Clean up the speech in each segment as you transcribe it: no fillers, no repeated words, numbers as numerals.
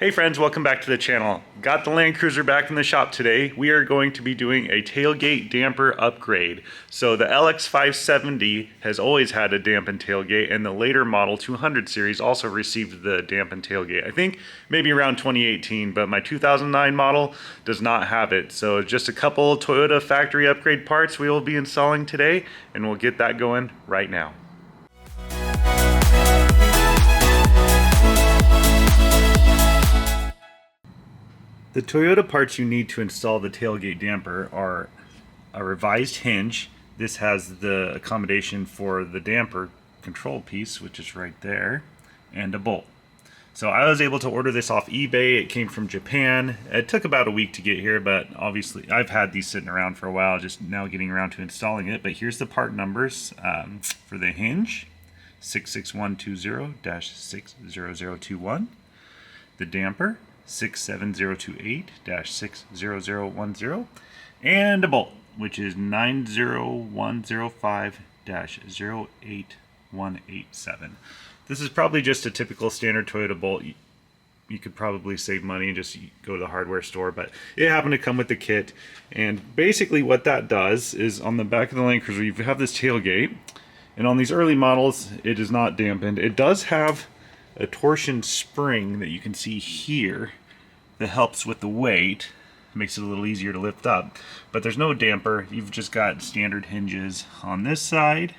Hey friends, welcome back to the channel. Got the Land Cruiser back in the shop today. We are going to be doing a tailgate damper upgrade. So the LX570 has always had a dampened tailgate, and the later model 200 series also received the dampened tailgate. I think maybe around 2018, but my 2009 model does not have it. So just a couple Toyota factory upgrade parts we will be installing today, and we'll get that going right now. The Toyota parts you need to install the tailgate damper are a revised hinge. This has the accommodation for the damper control piece, which is right there, and a bolt. So I was able to order this off eBay. It came from Japan. It took about a week to get here, but obviously I've had these sitting around for a while, just now getting around to installing it. But here's the part numbers for the hinge: 66120-60021. The damper: 67028-60010, and a bolt, which is 90105-08187. This is probably just a typical standard Toyota bolt. You could probably save money and just go to the hardware store, but it happened to come with the kit. And basically what that does is, on the back of the Land Cruiser, you have this tailgate, and on these early models it is not dampened. It does have a torsion spring that you can see here that helps with the weight, makes it a little easier to lift up, but there's no damper. You've just got standard hinges on this side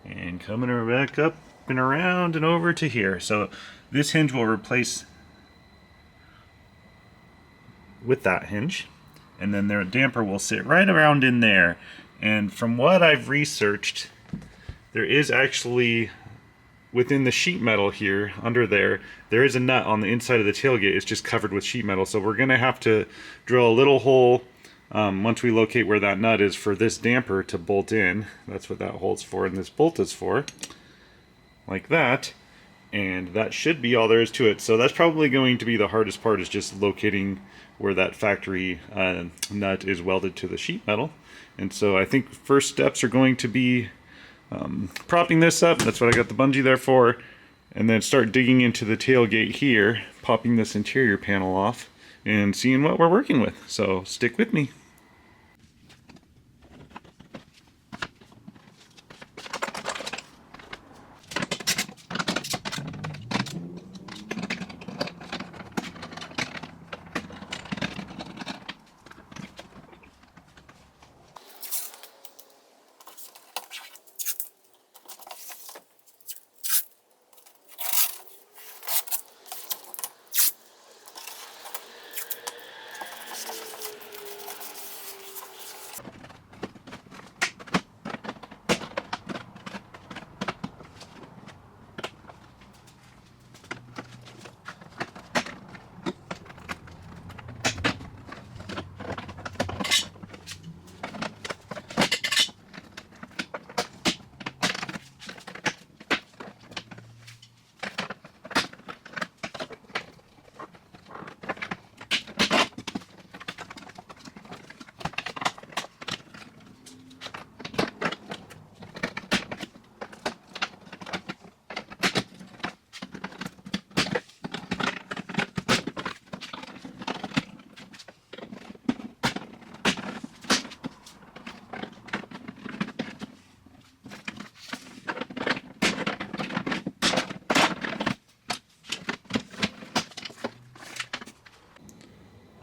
and coming back up and around and over to here. So this hinge will replace with that hinge, and then their damper will sit right around in there. And from what I've researched, there is actually, within the sheet metal here, under there is a nut on the inside of the tailgate. It's just covered with sheet metal. So we're gonna have to drill a little hole once we locate where that nut is for this damper to bolt in. That's what that hole's for, and this bolt is for. Like that. And that should be all there is to it. So that's probably going to be the hardest part, is just locating where that factory nut is welded to the sheet metal. And so I think first steps are going to be propping this up. That's what I got the bungee there for. And then start digging into the tailgate here, popping this interior panel off, and seeing what we're working with. So stick with me.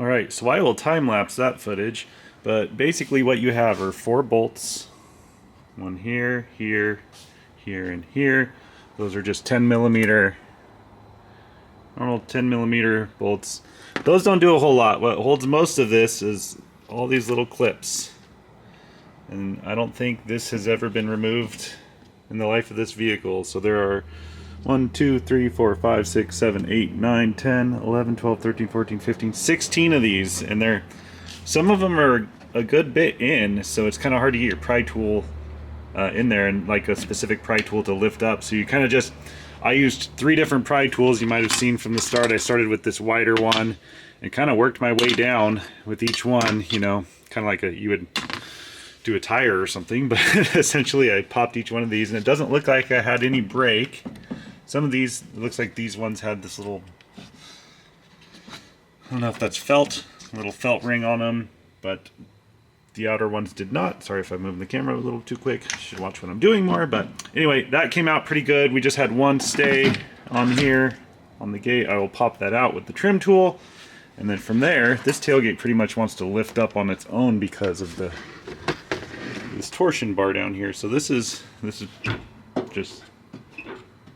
Alright, so I will time-lapse that footage, but basically what you have are 4 bolts. One here, here, here, and here. Those are just 10mm, normal 10mm bolts. Those don't do a whole lot. What holds most of this is all these little clips. And I don't think this has ever been removed in the life of this vehicle. So there are 1, 2, 3, 4, 5, 6, 7, 8, 9, 10, 11, 12, 13, 14, 15, 16 of these. And some of them are a good bit in, so it's kind of hard to get your pry tool in there, and like a specific pry tool to lift up. So you kind of just, I used 3 different pry tools you might have seen from the start. I started with this wider one and kind of worked my way down with each one, you know, kind of like you would do a tire or something, but essentially I popped each one of these, and it doesn't look like I had any break. Some of these, it looks like these ones had this little don't know if that's felt, a little felt ring on them, but the outer ones did not. Sorry if I'm moving the camera a little too quick. I should watch what I'm doing more, but anyway, that came out pretty good. We just had one stay on here on the gate. I will pop that out with the trim tool. And then from there, this tailgate pretty much wants to lift up on its own because of this torsion bar down here. So this is just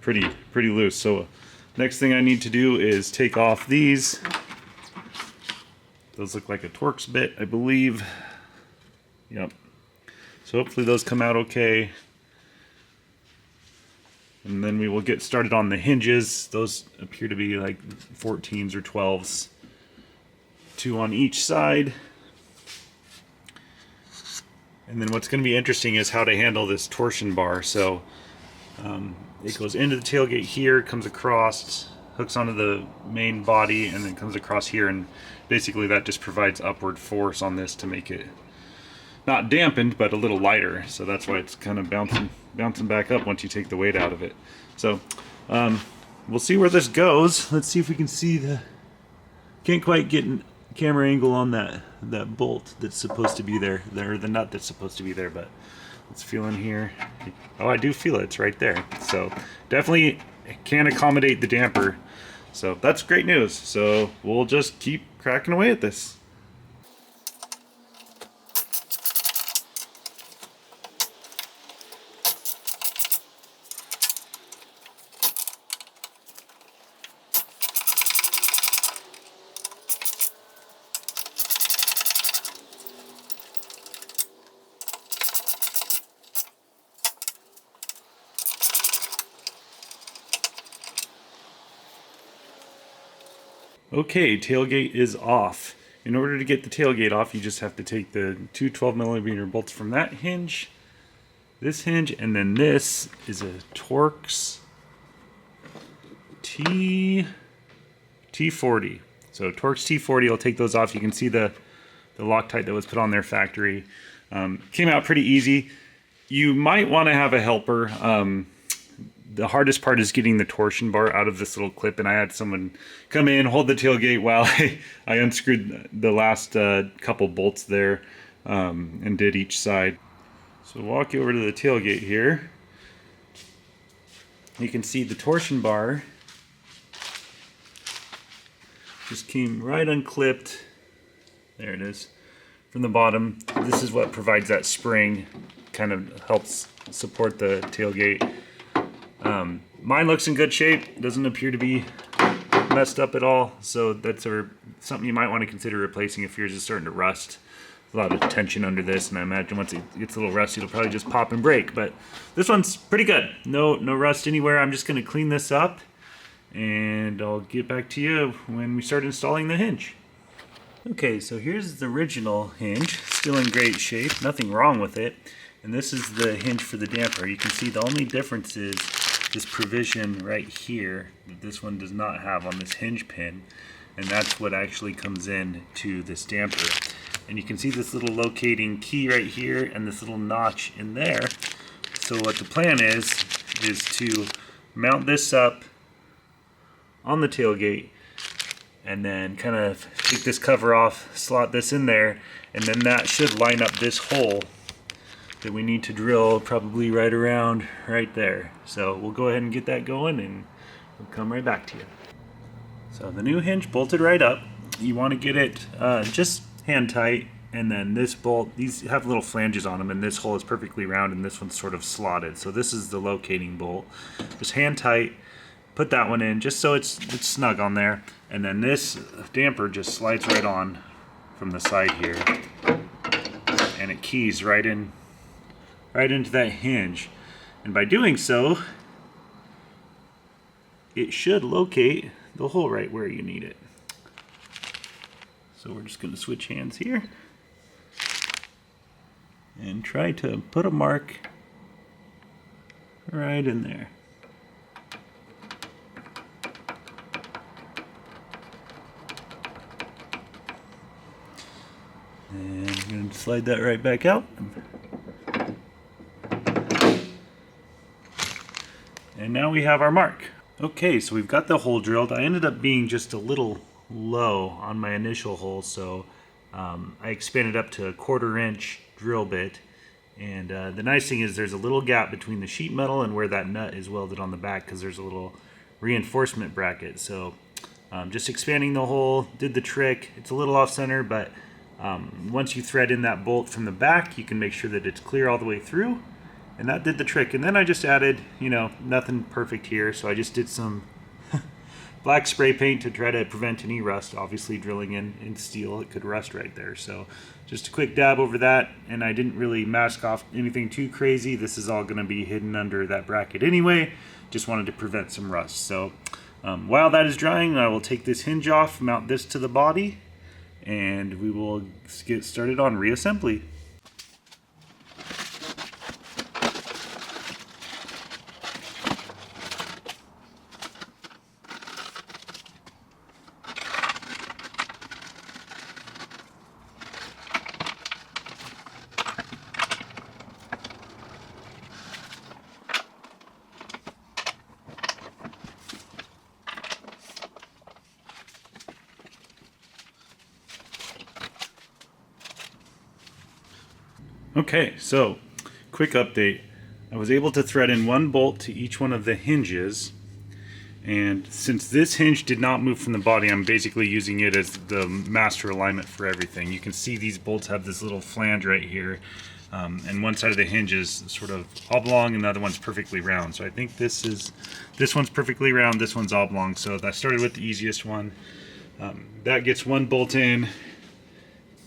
pretty loose. So next thing I need to do is take off these. Those look like a Torx bit, I believe. Yep. So hopefully those come out okay. And then we will get started on the hinges. Those appear to be like 14s or 12s. 2 on each side. And then what's going to be interesting is how to handle this torsion bar. So it goes into the tailgate here, comes across, hooks onto the main body, and then comes across here. And basically that just provides upward force on this to make it not dampened, but a little lighter. So that's why it's kind of bouncing back up once you take the weight out of it. So we'll see where this goes. Let's see if we can see the... Can't quite get a camera angle on that bolt that's supposed to be there, or the nut that's supposed to be there, but let's feel in here. Oh, I do feel it. It's right there. So definitely can accommodate the damper. So that's great news. So we'll just keep cracking away at this. Okay, tailgate is off. In order to get the tailgate off, you just have to take the two 12mm bolts from that hinge, this hinge, and then this is a Torx T40. So Torx T40, I'll take those off. You can see the Loctite that was put on their factory. Came out pretty easy. You might want to have a helper. The hardest part is getting the torsion bar out of this little clip, and I had someone come in, hold the tailgate while I unscrewed the last couple bolts there and did each side. So walk you over to the tailgate here. You can see the torsion bar just came right unclipped. There it is from the bottom. This is what provides that spring, kind of helps support the tailgate. Mine looks in good shape, doesn't appear to be messed up at all, so that's something you might want to consider replacing if yours is starting to rust. A lot of tension under this, and I imagine once it gets a little rusty, it'll probably just pop and break, but this one's pretty good. No rust anywhere. I'm just going to clean this up, and I'll get back to you when we start installing the hinge. Okay, so here's the original hinge, still in great shape, nothing wrong with it. And this is the hinge for the damper. You can see the only difference is this provision right here that this one does not have on this hinge pin, and that's what actually comes in to this damper. And you can see this little locating key right here and this little notch in there. So what the plan is to mount this up on the tailgate and then kind of take this cover off, slot this in there, and then that should line up this hole that we need to drill probably right around right there. So we'll go ahead and get that going and we'll come right back to you. So the new hinge bolted right up. You want to get it just hand tight, and then this bolt, these have little flanges on them, and this hole is perfectly round and this one's sort of slotted. So this is the locating bolt. Just hand tight, put that one in just so it's snug on there, and then this damper just slides right on from the side here, and it keys right into that hinge. And by doing so, it should locate the hole right where you need it. So we're just going to switch hands here and try to put a mark right in there. And I'm going to slide that right back out. And now we have our mark. Okay, so we've got the hole drilled. I ended up being just a little low on my initial hole, so I expanded up to a 1/4 inch drill bit. And the nice thing is there's a little gap between the sheet metal and where that nut is welded on the back, because there's a little reinforcement bracket. So just expanding the hole did the trick. It's a little off center, but once you thread in that bolt from the back, you can make sure that it's clear all the way through, and that did the trick. And then I just added, you know, nothing perfect here, so I just did some black spray paint to try to prevent any rust. Obviously drilling in steel, it could rust right there. So just a quick dab over that, and I didn't really mask off anything too crazy. This is all going to be hidden under that bracket anyway. Just wanted to prevent some rust. So while that is drying, I will take this hinge off, mount this to the body, and we will get started on reassembly. Okay, so quick update. I was able to thread in 1 bolt to each one of the hinges, and since this hinge did not move from the body, I'm basically using it as the master alignment for everything. You can see these bolts have this little flange right here, and one side of the hinge is sort of oblong and the other one's perfectly round. So I think this one's perfectly round, this one's oblong. So I started with the easiest one. That gets 1 bolt in.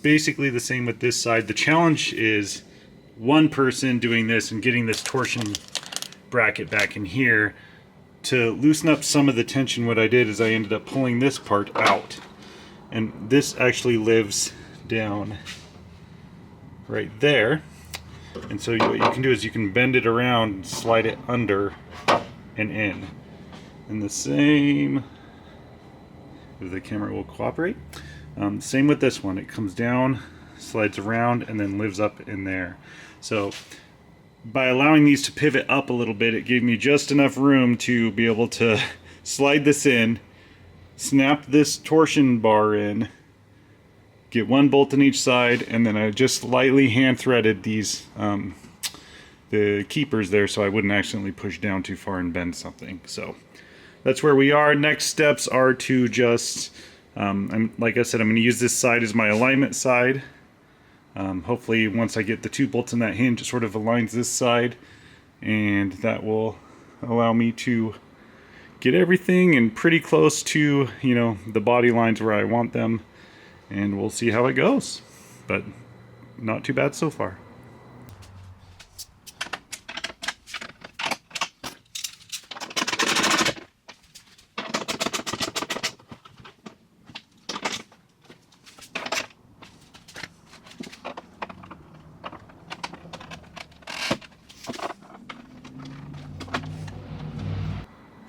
Basically the same with this side. The challenge is one person doing this and getting this torsion bracket back in here. To loosen up some of the tension, what I did is I ended up pulling this part out, and this actually lives down right there. And so what you can do is you can bend it around and slide it under and in. And the same, if the camera will cooperate. Same with this one. It comes down, slides around, and then lives up in there. So by allowing these to pivot up a little bit, it gave me just enough room to be able to slide this in, snap this torsion bar in, get 1 bolt on each side, and then I just lightly hand threaded these the keepers there so I wouldn't accidentally push down too far and bend something. So that's where we are. Next steps are to just like I said, I'm going to use this side as my alignment side. Hopefully once I get the 2 bolts in that hinge, it sort of aligns this side, and that will allow me to get everything in pretty close to, you know, the body lines where I want them, and we'll see how it goes. But not too bad so far.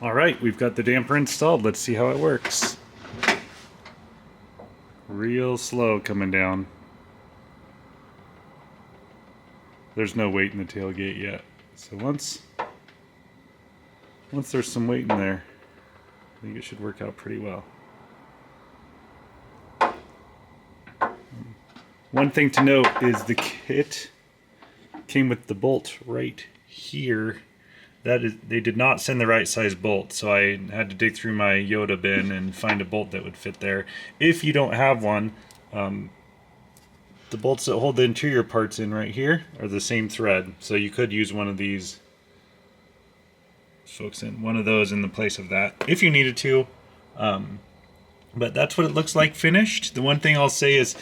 Alright, we've got the damper installed. Let's see how it works. Real slow coming down. There's no weight in the tailgate yet. So once there's some weight in there, I think it should work out pretty well. One thing to note is the kit came with the bolt right here. That is, they did not send the right size bolt, so I had to dig through my Yoda bin and find a bolt that would fit there. If you don't have one, the bolts that hold the interior parts in right here are the same thread, so you could use one of these. Folks in one of those in the place of that if you needed to. But that's what it looks like finished. The one thing I'll say is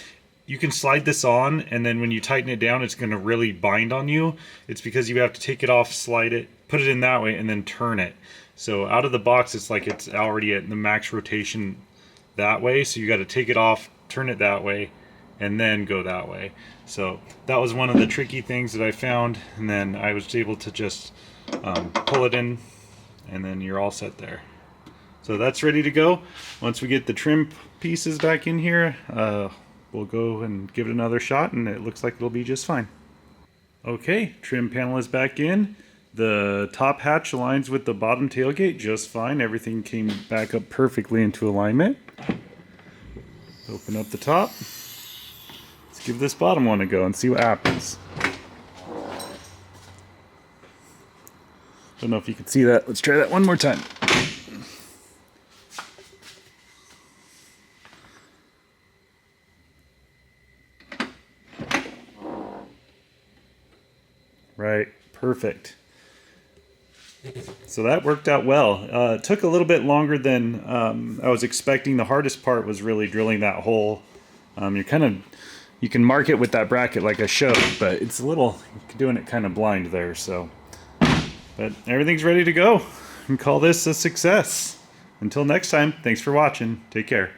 you can slide this on, and then when you tighten it down, it's going to really bind on you. It's because you have to take it off, slide it, put it in that way, and then turn it. So out of the box, it's like it's already at the max rotation that way. So you got to take it off, turn it that way, and then go that way. So that was one of the tricky things that I found, and then I was able to just pull it in, and then you're all set there. So that's ready to go. Once we get the trim pieces back in here, we'll go and give it another shot, and it looks like it'll be just fine. Okay, trim panel is back in. The top hatch aligns with the bottom tailgate just fine. Everything came back up perfectly into alignment. Open up the top. Let's give this bottom one a go and see what happens. Don't know if you can see that. Let's try that one more time. Right, perfect. So that worked out well. It took a little bit longer than I was expecting. The hardest part was really drilling that hole. You can mark it with that bracket like I showed, but it's a little, doing it kind of blind there. So, but everything's ready to go. And call this a success. Until next time, thanks for watching. Take care.